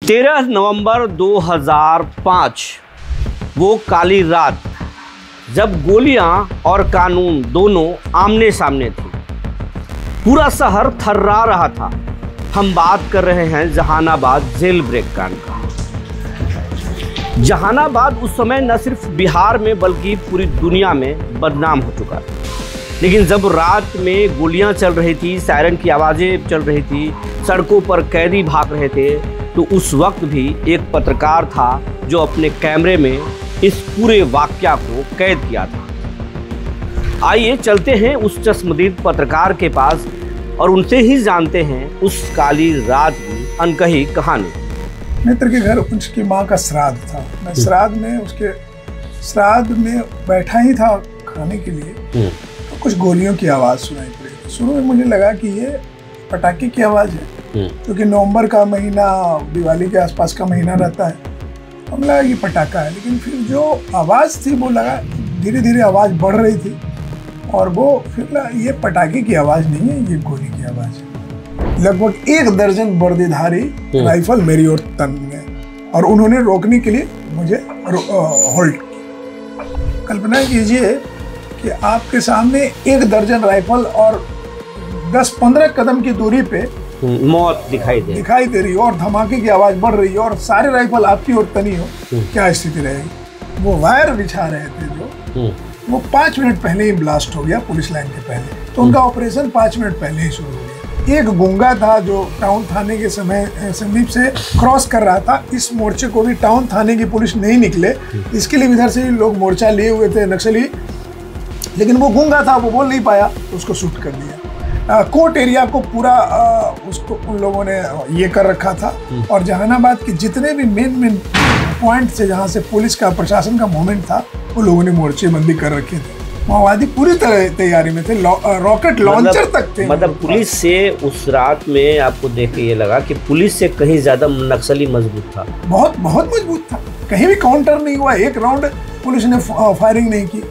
13 नवंबर 2005 वो काली रात जब गोलियां और कानून दोनों आमने सामने थे। पूरा शहर थर्रा रहा था। हम बात कर रहे हैं जहानाबाद जेल ब्रेक कांड का। जहानाबाद उस समय न सिर्फ बिहार में बल्कि पूरी दुनिया में बदनाम हो चुका था। लेकिन जब रात में गोलियां चल रही थी, सायरन की आवाज़ें चल रही थी, सड़कों पर कैदी भाग रहे थे, तो उस वक्त भी एक पत्रकार था जो अपने कैमरे में इस पूरे वाकया को कैद किया था। आइए चलते हैं उस चश्मदीद पत्रकार के पास और उनसे ही जानते हैं उस काली रात की अनकही कहानी। मित्र के घर उसकी माँ का श्राद्ध था। मैं श्राद्ध में बैठा ही था खाने के लिए, तो कुछ गोलियों की आवाज़ सुनाई पड़ी। शुरू में मुझे लगा कि ये पटाखे की आवाज़ है, क्योंकि नवंबर का महीना दिवाली के आसपास का महीना रहता है। हम लगा कि पटाखा है, लेकिन फिर जो आवाज़ थी वो लगा धीरे धीरे आवाज़ बढ़ रही थी और वो फिर लगा ये पटाखे की आवाज़ नहीं है, ये गोली की आवाज़ है। लगभग 1 दर्जन वर्दीधारी राइफल मेरी ओर तन गए और उन्होंने रोकने के लिए मुझे होल्ड किया। कल्पना कीजिए कि आपके सामने 1 दर्जन राइफल और 10-15 कदम की दूरी पे मौत दिखाई दे रही हो और धमाके की आवाज बढ़ रही है और सारे राइफल आपकी ओर तनी हो, क्या स्थिति रहेगी। वो वायर बिछा रहे थे जो वो 5 मिनट पहले ही ब्लास्ट हो गया पुलिस लाइन के पहले, तो उनका ऑपरेशन 5 मिनट पहले ही शुरू हो गया। एक गूंगा था जो टाउन थाने के समीप से क्रॉस कर रहा था। इस मोर्चे को भी टाउन थाने की पुलिस नहीं निकले, इसके लिए इधर से ही लोग मोर्चा लिए हुए थे नक्सली, लेकिन वो गूंगा था, वो बोल नहीं पाया, तो उसको शूट कर दिया। कोर्ट एरिया को पूरा उसको उन लोगों ने ये कर रखा था और जहानाबाद के जितने भी मेन पॉइंट थे जहाँ से पुलिस का प्रशासन का मूवमेंट था, वो लोगों ने मोर्चेबंदी कर रखे थे। माओवादी पूरी तरह तैयारी में थे, रॉकेट लॉन्चर तक थे। मतलब पुलिस से उस रात में आपको देख के ये लगा कि पुलिस से कहीं ज्यादा नक्सली मजबूत था। बहुत मजबूत था, कहीं भी काउंटर नहीं हुआ, एक राउंड पुलिस ने फायरिंग नहीं की।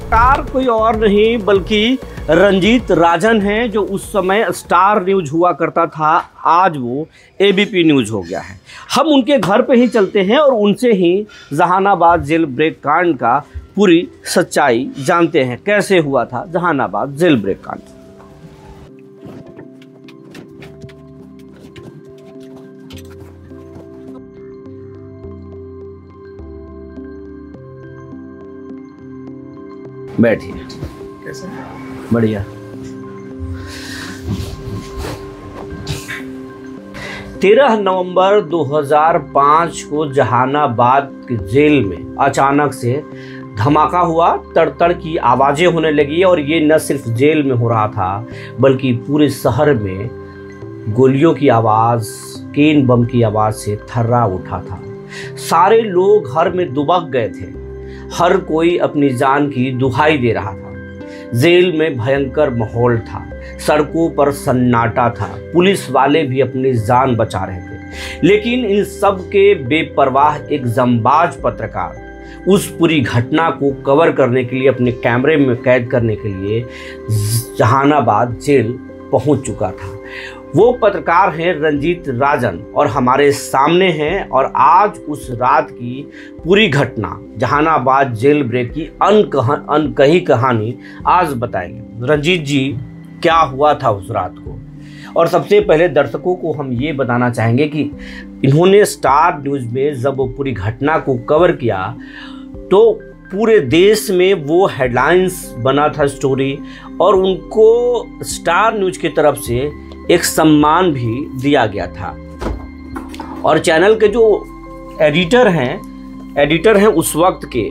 स्टार कोई और नहीं बल्कि रंजीत राजन हैं, जो उस समय स्टार न्यूज हुआ करता था, आज वो एबीपी न्यूज हो गया है। हम उनके घर पे ही चलते हैं और उनसे ही जहानाबाद जेल ब्रेक कांड का पूरी सच्चाई जानते हैं, कैसे हुआ था जहानाबाद जेल ब्रेक कांड। बैठिए। कैसे? बढ़िया। 13 नवंबर 2005 को जहानाबाद की जेल में अचानक से धमाका हुआ, तड़तड़ की आवाज़ें होने लगी और ये न सिर्फ जेल में हो रहा था बल्कि पूरे शहर में गोलियों की आवाज़, केन बम की आवाज़ से थर्रा उठा था। सारे लोग घर में दुबक गए थे, हर कोई अपनी जान की दुहाई दे रहा था। जेल में भयंकर माहौल था, सड़कों पर सन्नाटा था, पुलिस वाले भी अपनी जान बचा रहे थे। लेकिन इन सब के बेपरवाह एक जंबाज पत्रकार उस पूरी घटना को कवर करने के लिए, अपने कैमरे में कैद करने के लिए जहानाबाद जेल पहुंच चुका था। वो पत्रकार हैं रंजीत राजन और हमारे सामने हैं और आज उस रात की पूरी घटना, जहानाबाद जेल ब्रेक की अनकही कहानी आज बताएंगे। रंजीत जी, क्या हुआ था उस रात को? और सबसे पहले दर्शकों को हम ये बताना चाहेंगे कि इन्होंने स्टार न्यूज़ में जब वो पूरी घटना को कवर किया तो पूरे देश में वो हेडलाइंस बना था स्टोरी, और उनको स्टार न्यूज़ की तरफ से एक सम्मान भी दिया गया था। और चैनल के जो एडिटर हैं उस वक्त के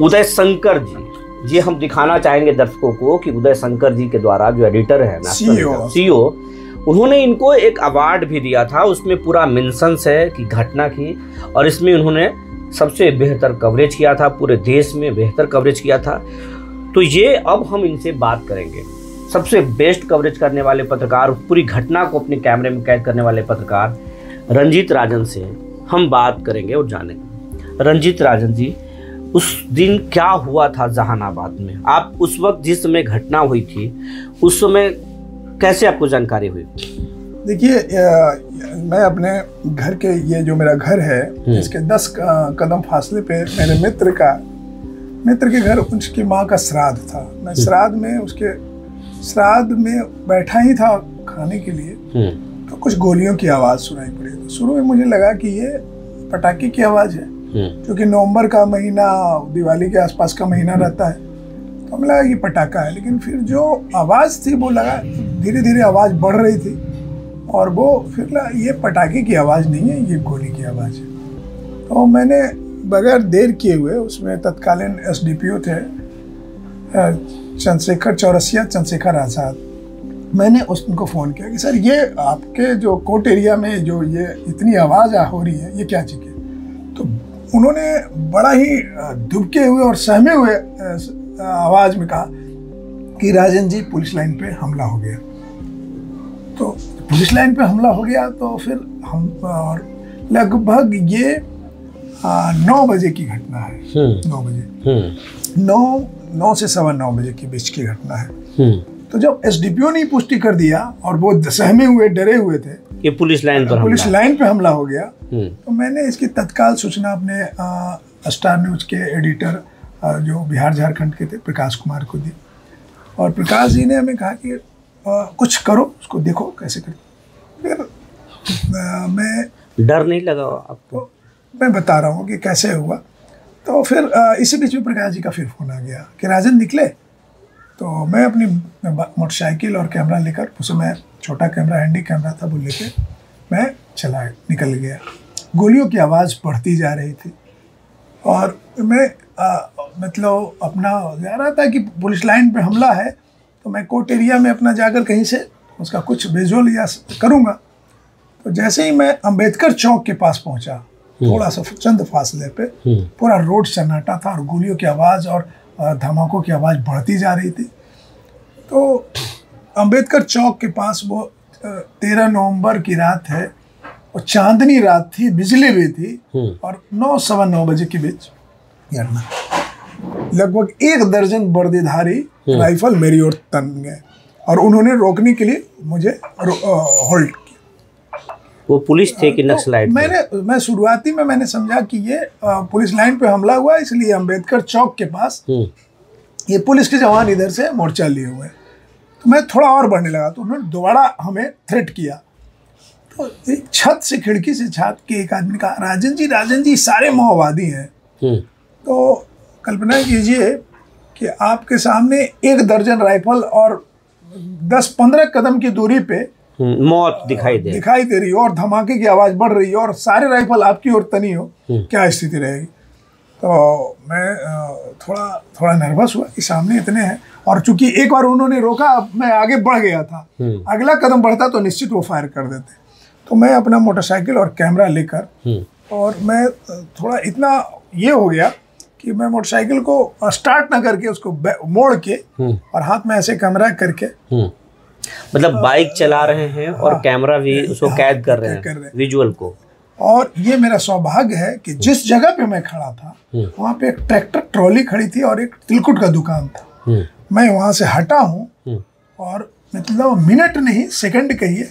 उदय शंकर जी, ये हम दिखाना चाहेंगे दर्शकों को कि उदय शंकर जी के द्वारा जो एडिटर है ना, सीईओ, उन्होंने इनको एक अवार्ड भी दिया था। उसमें पूरा मेंशंस है कि घटना की, और इसमें उन्होंने सबसे बेहतर कवरेज किया था, पूरे देश में बेहतर कवरेज किया था। तो ये अब हम इनसे बात करेंगे, सबसे बेस्ट कवरेज करने वाले पत्रकार, पूरी घटना को अपने कैमरे में कैद करने वाले पत्रकार रंजीत राजन से हम बात करेंगे और जानेंगे। रंजीत राजन जी, उस दिन क्या हुआ था जहानाबाद में? आप उस वक्त जिस समय घटना हुई थी उस समय कैसे आपको जानकारी हुई? देखिए, मैं अपने घर के, ये जो मेरा घर है इसके 10 कदम फासले पे मेरे मित्र के घर उसकी माँ का श्राद्ध था। मैं श्राद्ध में बैठा ही था खाने के लिए, तो कुछ गोलियों की आवाज़ सुनाई पड़ी। तो शुरू में मुझे लगा कि ये पटाखे की आवाज़ है, क्योंकि नवंबर का महीना, दिवाली के आसपास का महीना रहता है, तो हमें लगा कि पटाखा है। लेकिन फिर जो आवाज़ थी वो लगा धीरे धीरे आवाज़ बढ़ रही थी, और वो फिर लगा ये पटाखे की आवाज़ नहीं है, ये गोली की आवाज़ है। तो मैंने बगैर देर किए हुए, उसमें तत्कालीन SDPO थे चंद्रशेखर आज़ाद, मैंने उनको फ़ोन किया कि सर ये आपके जो कोर्ट एरिया में जो ये इतनी आवाज़ हो रही है, ये क्या चीज़ है? तो उन्होंने बड़ा ही दुबके हुए और सहमे हुए आवाज़ में कहा कि राजन जी, पुलिस लाइन पे हमला हो गया। तो पुलिस लाइन पे हमला हो गया, तो फिर हम, और लगभग ये 9 बजे की घटना है। 9 बजे, 9 से 9:15 बजे के बीच की घटना है। तो जब SDPO ने पुष्टि कर दिया और वो सहमे हुए, डरे हुए थे कि पुलिस लाइन पे हमला हो गया, तो मैंने इसकी तत्काल सूचना अपने स्टार न्यूज के एडिटर जो बिहार झारखंड के थे, प्रकाश कुमार को दी। और प्रकाश जी ने हमें कहा कि कुछ करो, उसको देखो कैसे करो। फिर मैं, डर नहीं लगा आपको? मैं बता रहा हूँ कि कैसे हुआ। तो फिर इसी बीच में प्रकाश जी का फिर फोन आ गया कि राजन निकले। तो मैं अपनी मोटरसाइकिल और कैमरा लेकर, उस समय छोटा कैमरा, हैंडी कैमरा था, वो लेके मैं निकल गया। गोलियों की आवाज़ बढ़ती जा रही थी, और मैं मतलब अपना जा रहा था कि पुलिस लाइन पे हमला है, तो मैं कोर्ट एरिया में अपना जाकर कहीं से उसका कुछ विजुअल या करूँगा। तो जैसे ही मैं अंबेडकर चौक के पास पहुँचा, थोड़ा सा चंद फासले पे पूरा रोड सन्नाटा था, और गोलियों की आवाज़ और धमाकों की आवाज़ बढ़ती जा रही थी। तो अंबेडकर चौक के पास, वो 13 नवंबर की रात है, और चांदनी रात थी, बिजली भी थी, और 9 सवा 9 बजे के बीच लगभग 1 दर्जन वर्दीधारी राइफल मेरी ओर तन गए, और उन्होंने रोकने के लिए मुझे होल्ड किया। वो पुलिस थे कि नक्सलाइट? मैं शुरुआती में मैंने समझा कि ये पुलिस लाइन पे हमला हुआ, इसलिए अंबेडकर चौक के पास ये पुलिस के जवान इधर से मोर्चा लिए हुए। तो मैं थोड़ा और बढ़ने लगा, तो उन्होंने दोबारा हमें थ्रेट किया। तो एक छत से, खिड़की से छत के एक आदमी ने कहा, राजन जी सारे माओवादी हैं। तो कल्पना कीजिए कि आपके सामने 1 दर्जन राइफल और 10-15 कदम की दूरी पे मौत दिखाई दे रही हो, और धमाके की आवाज़ बढ़ रही है, और सारे राइफल आपकी ओर तनी हो, क्या स्थिति रहेगी? तो मैं थोड़ा नर्वस हुआ कि सामने इतने हैं, और चूंकि एक बार उन्होंने रोका, मैं आगे बढ़ गया था, अगला कदम बढ़ता तो निश्चित वो फायर कर देते। तो मैं अपना मोटरसाइकिल और कैमरा लेकर, और मैं थोड़ा इतना ये हो गया कि मैं मोटरसाइकिल को स्टार्ट ना करके उसको मोड़ के, और हाथ में ऐसे कैमरा करके, मतलब बाइक चला रहे हैं और कैमरा भी उसको कैद कर रहे हैं विजुअल को। और ये मेरा सौभाग्य है कि जिस जगह पे मैं खड़ा था, वहाँ पे एक ट्रैक्टर ट्रॉली खड़ी थी और एक तिलकुट का दुकान था। मैं वहाँ से हटा हूँ, और मतलब मिनट नहीं, सेकंड कहिए,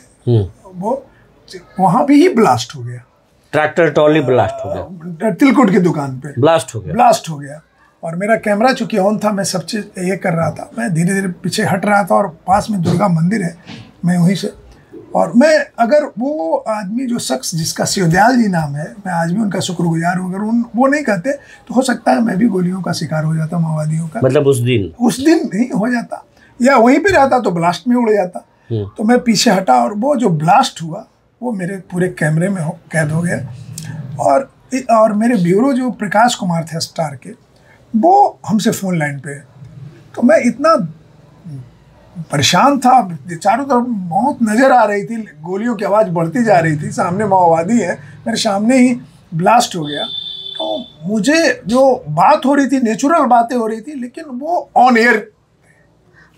वो वहाँ भी ही ब्लास्ट हो गया। ट्रैक्टर ट्रॉली ब्लास्ट हो गया, तिलकुट की दुकान पे ब्लास्ट हो गया। और मेरा कैमरा चूंकि ऑन था, मैं सब चीज़ ये कर रहा था, मैं धीरे धीरे पीछे हट रहा था, और पास में दुर्गा मंदिर है, मैं वहीं से, और मैं, अगर वो आदमी, जो शख्स जिसका शिवदयाल जी नाम है, मैं आज भी उनका शुक्रगुजार हूँ, अगर वो नहीं कहते तो हो सकता है मैं भी गोलियों का शिकार हो जाता, माओवादियों का। मतलब उस दिन नहीं हो जाता, या वहीं पे रहता तो ब्लास्ट में उड़ जाता। तो मैं पीछे हटा, और वो जो ब्लास्ट हुआ वो मेरे पूरे कैमरे में कैद हो गया। और मेरे ब्यूरो जो प्रकाश कुमार थे स्टार के, वो हमसे फ़ोन लाइन पे। तो मैं इतना परेशान था, चारों तरफ मौत नज़र आ रही थी, गोलियों की आवाज़ बढ़ती जा रही थी, सामने माओवादी है, मेरे सामने ही ब्लास्ट हो गया। तो मुझे जो बात हो रही थी, नेचुरल बातें हो रही थी, लेकिन वो ऑन एयर,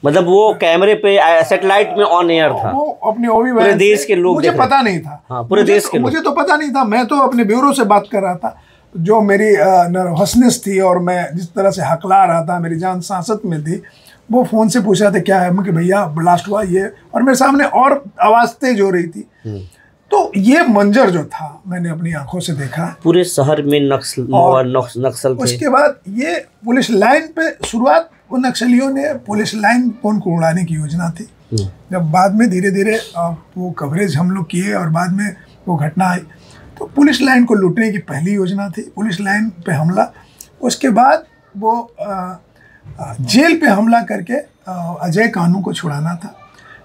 मतलब वो कैमरे पे सैटेलाइट में ऑन एयर था, वो अपने ओवी पूरे देश के लोग, मुझे पता नहीं था। हाँ, पूरे देश के मुझे तो पता नहीं था, मैं तो अपने ब्यूरो से बात कर रहा था। जो मेरी नर्वसनेस थी, और मैं जिस तरह से हकला रहा था, मेरी जान सांसत में थी, वो फ़ोन से पूछ रहे थे क्या है, मैं कि भैया ब्लास्ट हुआ ये, और मेरे सामने और आवाज़ तेज हो रही थी। तो ये मंजर जो था मैंने अपनी आंखों से देखा। पूरे शहर में नक्सल थे। उसके बाद ये पुलिस लाइन पे शुरुआत, वो नक्सलियों ने पुलिस लाइन को उड़ाने की योजना थी। जब बाद में धीरे धीरे वो कवरेज हम लोग किए और बाद में वो घटना आई, तो पुलिस लाइन को लूटने की पहली योजना थी, पुलिस लाइन पे हमला। उसके बाद वो जेल पे हमला करके अजय कानू को छुड़ाना था।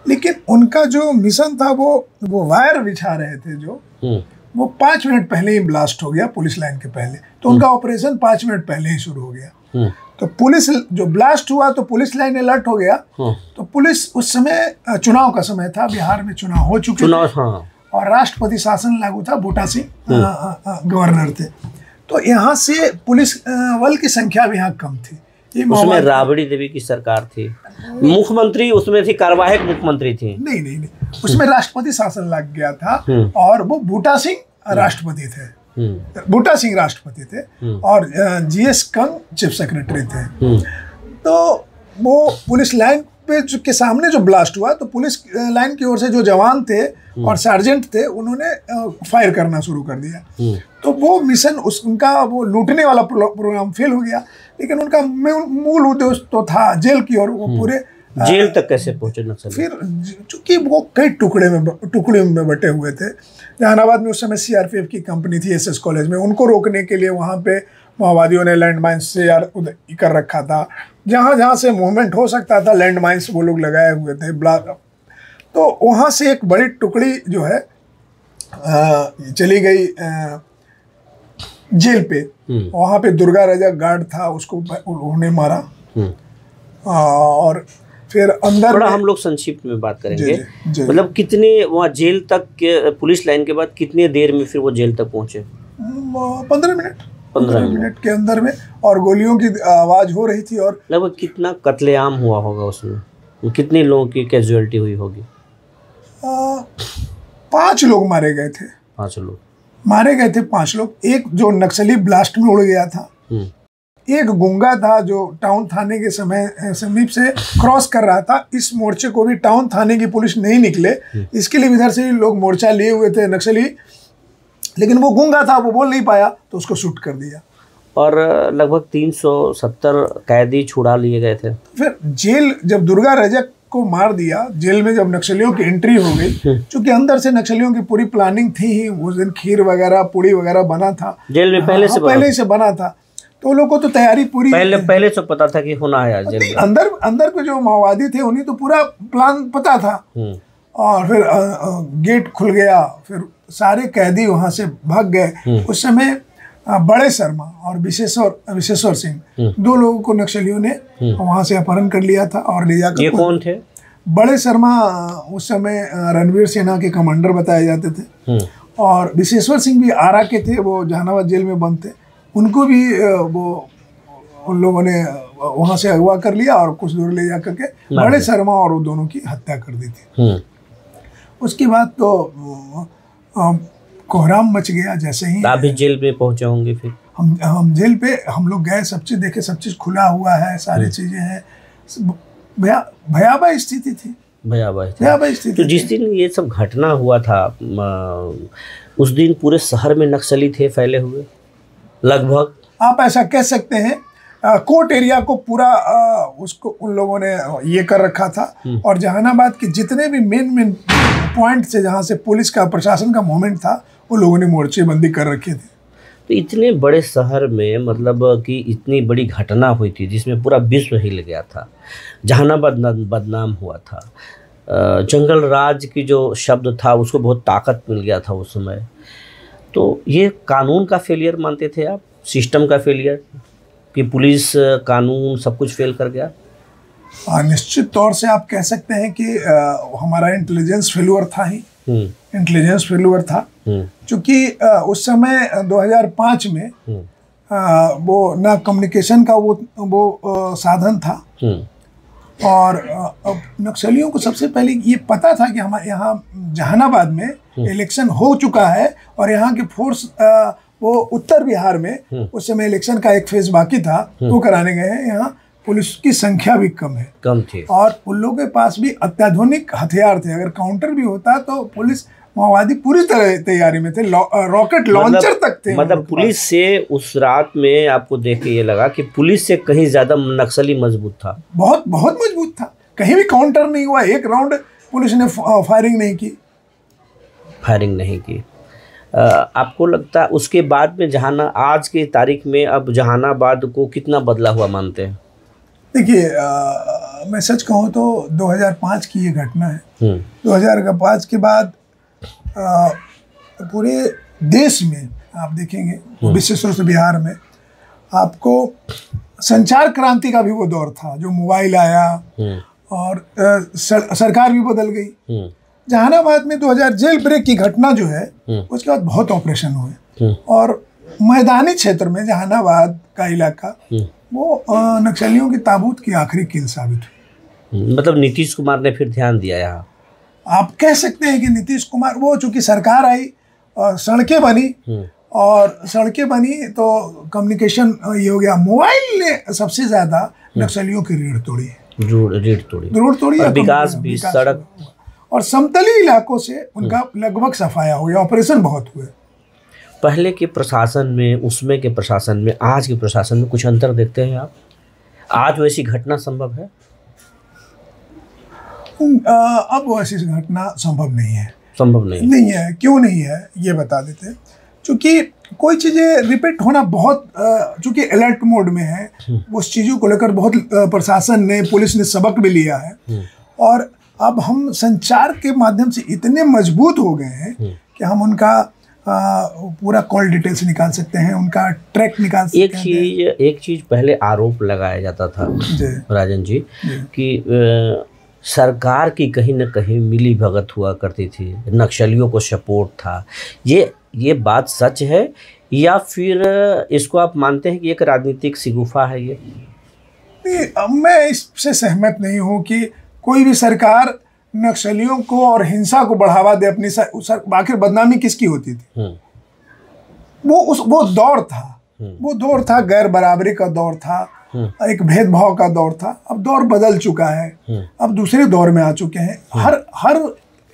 लेकिन उनका जो मिशन था वो वायर बिछा रहे थे जो, वो 5 मिनट पहले ही ब्लास्ट हो गया पुलिस लाइन के पहले। तो उनका ऑपरेशन 5 मिनट पहले ही शुरू हो गया। तो पुलिस जो ब्लास्ट हुआ तो पुलिस लाइन अलर्ट हो गया। तो पुलिस उस समय चुनाव का समय था, बिहार में चुनाव हो चुके थे और राष्ट्रपति शासन लागू था, बूटा सिंह गवर्नर थे। तो यहाँ से पुलिस बल की संख्या भी यहाँ कम थी। उसमें राबड़ी देवी की सरकार थी, मुख्यमंत्री उसमें थी, कार्यवाहक मुख्यमंत्री थी। नहीं, उसमें राष्ट्रपति शासन लग गया था और वो बूटा सिंह राष्ट्रपति थे। बूटा सिंह राष्ट्रपति थे और जीएस कंग चीफ सेक्रेटरी थे। तो वो पुलिस लाइन पे के सामने जो ब्लास्ट हुआ, तो पुलिस लाइन की ओर से जो जवान थे और सार्जेंट थे, उन्होंने फायर करना शुरू कर दिया। तो वो मिशन उनका वो लूटने वाला प्रोग्राम फेल हो गया। लेकिन उनका मूल उद्देश्य तो था जेल की ओर। वो पूरे जेल तक कैसे पहुंचे नक्सली? फिर चूंकि वो कई टुकड़े में बटे हुए थे। जहानाबाद में उस समय सीआरपीएफ की कंपनी थी एसएस कॉलेज में, उनको रोकने के लिए वहाँ पे माओवादियों ने लैंड माइन्स से कर रखा था। जहाँ से मूवमेंट हो सकता था लैंड माइन्स वो लोग लगाए हुए थे। तो वहाँ से एक बड़ी टुकड़ी जो है चली गई जेल पे। वहाँ पे दुर्गा रजा गार्ड था, उसको उन्होंने मारा। और फिर अंदर थोड़ा हम लोग संक्षिप्त में बात करेंगे। मतलब कितने वहाँ जेल तक के, पुलिस लाइन के बाद कितने देर में फिर वो जेल तक पहुँचे? 15 मिनट के अंदर में। और गोलियों की आवाज़ हो रही थी। और लगभग कितना कत्लेआम हुआ होगा उसमें? कितने लोगों की कैजुअलिटी हुई होगी? 5 लोग मारे गए थे। 5 लोग मारे गए थे। 5 लोग। एक जो नक्सली ब्लास्ट में उड़ गया था, एक गुंगा था जो टाउन थाने के समीप से क्रॉस कर रहा था। इस मोर्चे को भी टाउन थाने की पुलिस नहीं निकले, इसके लिए इधर से लोग मोर्चा लिए हुए थे नक्सली, लेकिन वो गुंगा था, वो बोल नहीं पाया, तो उसको शूट कर दिया। और लगभग 370 कैदी छुड़ा लिए गए थे। फिर जेल जब दुर्गा रजक को मार दिया, जेल में जब नक्सलियों की एंट्री हो गई, क्योंकि अंदर से नक्सलियों की पूरी प्लानिंग थी ही। उस दिन खीर वगैरह पूड़ी वगैरह बना था जेल में, पहले से बना था। तो लोगों को तो तैयारी पूरी पहले से पता था कि होना है जेल में। अंदर पे जो माओवादी थे उन्हें तो पूरा प्लान पता था। और फिर गेट खुल गया, फिर सारे कैदी वहां से भाग गए। उस समय बड़े शर्मा और विशेश्वर सिंह 2 लोगों को नक्सलियों ने वहां से अपहरण कर लिया था और ले जाकर। ये कौन थे? बड़े शर्मा उस समय रणवीर सेना के कमांडर बताए जाते थे और विशेश्वर सिंह भी आरा के थे, वो जहानाबाद जेल में बंद थे। उनको भी उन लोगों ने वहां से अगवा कर लिया और कुछ दूर ले जा करके बड़े शर्मा और वो दोनों की हत्या कर दी थी। उसके बाद तो कोहराम मच गया। जैसे ही आप भी जेल में पहुंचे होंगे, फिर हम जेल पे हम लोग गए, सब चीज़ देखे, सब चीज़ खुला हुआ है, सारी चीज़ें हैं। भयावह स्थिति थी, भयावह स्थिति। तो जिस दिन ये सब घटना हुआ था, उस दिन पूरे शहर में नक्सली थे फैले हुए लगभग? आप ऐसा कह सकते हैं। कोर्ट एरिया को पूरा उसको उन लोगों ने ये कर रखा था। और जहानाबाद के जितने भी मेन पॉइंट थे जहाँ से पुलिस का प्रशासन का मूवमेंट था, वो लोगों ने मोर्चेबंदी कर रखे थे। तो इतने बड़े शहर में मतलब कि इतनी बड़ी घटना हुई थी जिसमें पूरा विश्व हिल गया था, जहानाबाद बदनाम हुआ था, जंगल राज की जो शब्द था उसको बहुत ताकत मिल गया था उस समय। तो ये कानून का फेलियर मानते थे आप, सिस्टम का फेलियर, कि पुलिस कानून सब कुछ फेल कर गया? निश्चित तौर से आप कह सकते हैं कि हमारा इंटेलिजेंस फेल्यूर था ही। इंटेलिजेंस फेल्यूर था, क्योंकि उस समय 2005 में वो ना कम्युनिकेशन का वो साधन था। और नक्सलियों को सबसे पहले ये पता था कि हमारे यहाँ जहानाबाद में इलेक्शन हो चुका है और यहाँ के फोर्स वो उत्तर बिहार में उस समय इलेक्शन का एक फेज बाकी था, वो कराने गए हैं यहाँ। पुलिस की संख्या भी कम है, कम थी, और उन लोगों के पास भी अत्याधुनिक हथियार थे। अगर काउंटर भी होता तो पुलिस माओवादी पूरी तरह तैयारी में थे, रॉकेट लॉन्चर तक थे। मतलब पुलिस से उस रात में आपको देख के ये लगा कि पुलिस से कहीं ज्यादा नक्सली मजबूत था, बहुत बहुत मजबूत था। कहीं भी काउंटर नहीं हुआ, एक राउंड पुलिस ने फायरिंग नहीं की। आपको लगता है उसके बाद में आज की तारीख में अब जहानाबाद को कितना बदला हुआ मानते हैं? देखिए, मैं सच कहूँ तो 2005 की ये घटना है। 2005 के बाद पूरे देश में आप देखेंगे, विशेष रूप से बिहार में, आपको संचार क्रांति का भी वो दौर था, जो मोबाइल आया और सरकार भी बदल गई। जहानाबाद में 2000 जेल ब्रेक की घटना जो है, उसके बाद बहुत ऑपरेशन हुए, और मैदानी क्षेत्र में जहानाबाद का इलाका वो नक्सलियों की ताबूत की आखिरी कील साबित हुई। मतलब नीतीश कुमार ने फिर ध्यान दिया यहाँ? आप कह सकते हैं कि नीतीश कुमार, वो चूंकि सरकार आई और सड़कें बनी तो कम्युनिकेशन ये हो गया। मोबाइल ने सबसे ज्यादा नक्सलियों की रीढ़ तोड़ी और विकास भी, सड़क और समतली इलाकों से उनका लगभग सफाया हो गया। ऑपरेशन बहुत हुए। पहले के प्रशासन में, उसमें के प्रशासन में, आज के प्रशासन में कुछ अंतर देखते हैं आप? आज वैसी घटना संभव है? अब वैसी घटना संभव नहीं है। नहीं है। क्यों नहीं है ये बता देते हैं। क्योंकि कोई चीज़ें रिपीट होना बहुत, चूँकि अलर्ट मोड में है, उस चीज़ों को लेकर बहुत प्रशासन ने, पुलिस ने सबक भी लिया है। और अब हम संचार के माध्यम से इतने मजबूत हो गए हैं कि हम उनका पूरा कॉल डिटेल्स निकाल सकते हैं, उनका ट्रैक निकाल सकते हैं। एक चीज़ पहले आरोप लगाया जाता था राजन जी कि सरकार की कहीं न कहीं मिली भगत हुआ करती थी, नक्सलियों को सपोर्ट था। ये बात सच है या फिर इसको आप मानते हैं कि एक राजनीतिक शिगुफा है ये? मैं इससे सहमत नहीं हूँ कि कोई भी सरकार नक्सलियों को और हिंसा को बढ़ावा दे अपनी। आखिर बदनामी किसकी होती थी? वो दौर था, गैर बराबरी का दौर था, एक भेदभाव का दौर था। अब दौर बदल चुका है, अब दूसरे दौर में आ चुके हैं। हर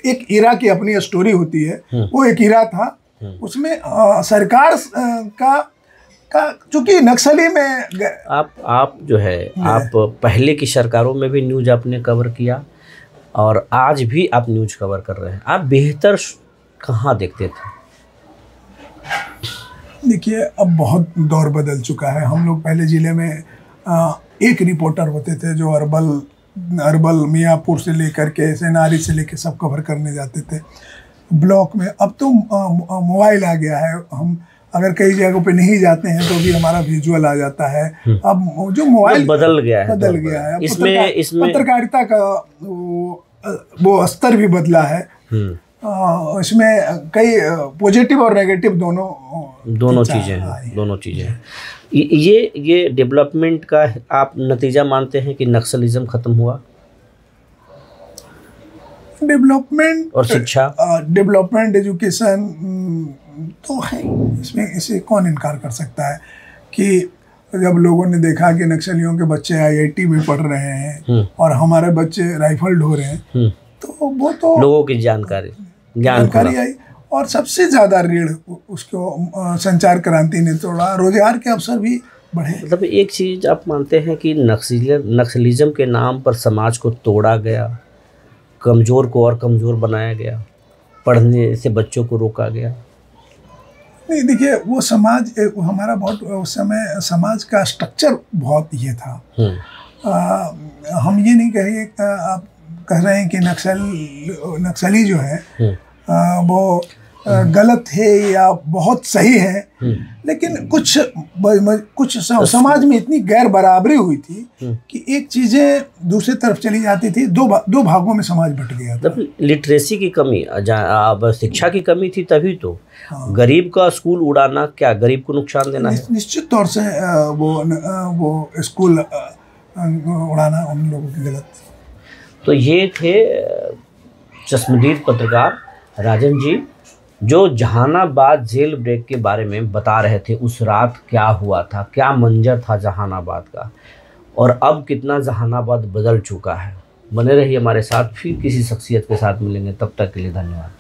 एक इरा की अपनी स्टोरी होती है। वो एक इरा था, उसमें सरकार का चूंकि नक्सली में आप जो है, आप पहले की सरकारों में भी न्यूज आपने कवर किया और आज भी आप न्यूज कवर कर रहे हैं। आप बेहतर कहाँ देखते थे? देखिए, अब बहुत दौर बदल चुका है। हम लोग पहले ज़िले में एक रिपोर्टर होते थे जो अरबल मियाँपुर से लेकर के सेनारी से लेकर सब कवर करने जाते थे ब्लॉक में। अब तो मोबाइल आ गया है, हम अगर कई जगहों पे नहीं जाते हैं तो भी हमारा विजुअल आ जाता है। अब जो मोबाइल बदल गया है। इसमें पत्रकारिता का वो स्तर भी बदला है। इसमें कई पॉजिटिव और नेगेटिव दोनों चीज़ें हैं। ये डेवलपमेंट का आप नतीजा मानते हैं कि नक्सलिज्म खत्म हुआ? डेवलपमेंट और शिक्षा, डेवलपमेंट, एजुकेशन तो है, इसमें इसे कौन इनकार कर सकता है कि जब लोगों ने देखा कि नक्सलियों के बच्चे IIT में पढ़ रहे हैं और हमारे बच्चे राइफल ढो रहे हैं, तो वो तो लोगों की जानकारी आई। और सबसे ज़्यादा रीढ़ उसको संचार क्रांति ने तोड़ा, रोजगार के अवसर भी बढ़े। मतलब एक चीज़ आप मानते हैं कि नक्सलिज्म के नाम पर समाज को तोड़ा गया, कमज़ोर को और कमज़ोर बनाया गया, पढ़ने से बच्चों को रोका गया? नहीं, देखिए, वो समाज हमारा बहुत, उस समय समाज का स्ट्रक्चर बहुत ये था। हम ये नहीं कहेंगे, आप कह रहे हैं कि नक्सली जो है वो गलत है या बहुत सही है, लेकिन कुछ समाज में इतनी गैर बराबरी हुई थी कि एक चीज़ें दूसरी तरफ चली जाती थी। दो भागों में समाज बट गया था। लिटरेसी की कमी, अब शिक्षा की कमी थी, तभी तो गरीब का स्कूल उड़ाना क्या गरीब को नुकसान देना है? निश्चित तौर से वो स्कूल उड़ाना उन लोगों की गलत थी। तो ये थे चश्मदीद पत्रकार राजन जी, जो जहानाबाद जेल ब्रेक के बारे में बता रहे थे। उस रात क्या हुआ था, क्या मंजर था जहानाबाद का, और अब कितना जहानाबाद बदल चुका है। बने रहिए हमारे साथ, फिर किसी शख्सियत के साथ मिलेंगे, तब तक के लिए धन्यवाद।